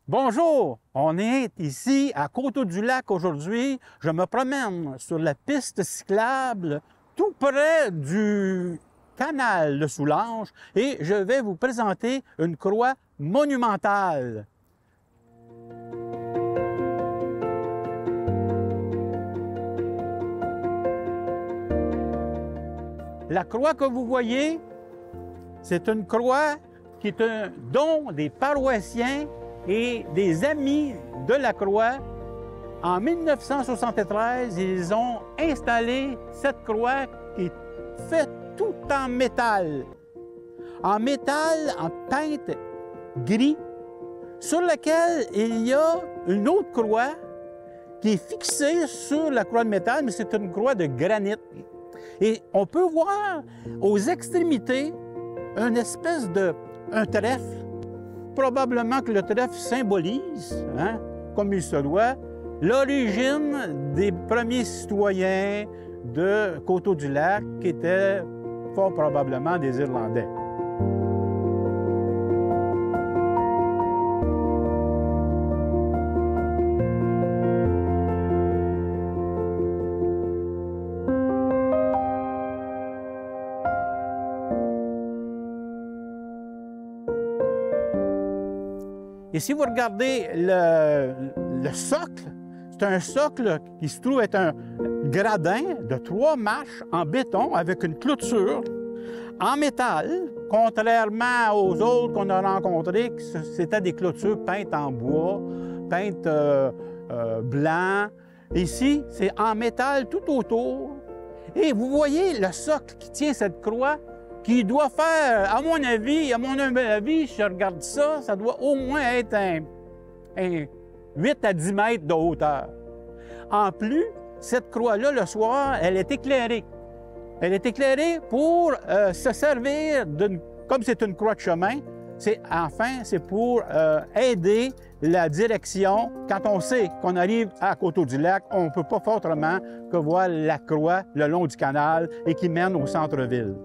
Bonjour, on est ici à Coteau-du-Lac aujourd'hui. Je me promène sur la piste cyclable tout près du canal de Soulanges et je vais vous présenter une croix monumentale. La croix que vous voyez, c'est une croix qui est un don des paroissiens et des amis de la croix. En 1973, ils ont installé cette croix qui est faite tout en métal. En teinte gris, sur laquelle il y a une autre croix qui est fixée sur la croix de métal, mais c'est une croix de granit. Et on peut voir aux extrémités une espèce un trèfle. Probablement que le trèfle symbolise, comme il se doit, l'origine des premiers citoyens de Coteau-du-Lac, qui étaient fort probablement des Irlandais. Et si vous regardez le socle, c'est un socle qui se trouve être un gradin de 3 marches en béton avec une clôture en métal, contrairement aux autres qu'on a rencontrés, c'était des clôtures peintes en bois, peintes blanc. Ici, c'est en métal tout autour. Et vous voyez le socle qui tient cette croix, qui doit faire, à mon avis, si je regarde ça, ça doit au moins être un 8 à 10 mètres de hauteur. En plus, cette croix-là, le soir, elle est éclairée. Elle est éclairée pour se servir comme c'est une croix de chemin, c'est pour aider la direction. Quand on sait qu'on arrive à Coteau-du-Lac, on ne peut pas faire autrement que voir la croix le long du canal et qui mène au centre-ville.